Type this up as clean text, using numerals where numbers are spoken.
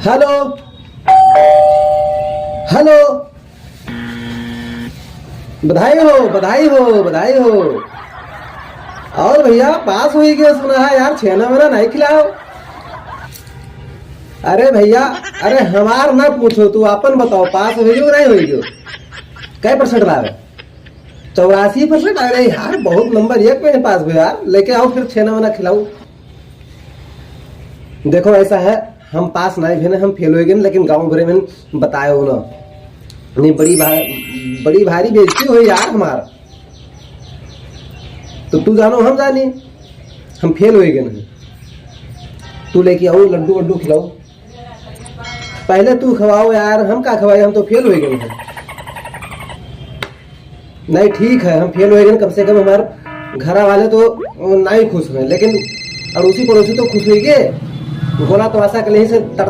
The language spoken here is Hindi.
Hello hello. बधाई हो बधाई हो बधाई हो। और भैया पास हुई गया सुना है यार, छेना वेना नहीं खिलाओ। अरे भैया, अरे हमार ना पूछो, तू अपन बताओ पास हुई हो नहीं हुई हो। कै परसेंट लावे? 84%। अरे यार बहुत नंबर एक में पास हुए यार, लेके आओ फिर छेना वेना खिलाओ। देखो ऐसा है, हम पास नहीं भेने, हम फेल हो गए, लेकिन गांव भरे में बताए हो ना। नहीं बड़ी भारी बेइज्जती हुई यार हमारा। तो तू जानो हम जानी, हम फेल हो गए नहीं। तू लेके आओ लड्डू वड्डू खिलाओ। पहले तू खवाओ यार, हम का खवाए, हम तो फेल हो गए हैं। नहीं ठीक है, हम फेल हो गए, कम से कम हमारे घर वाले तो नहीं खुश हुए, लेकिन अड़ोसी पड़ोसी तो खुश हुई गए। गोला तो आशा के लिए से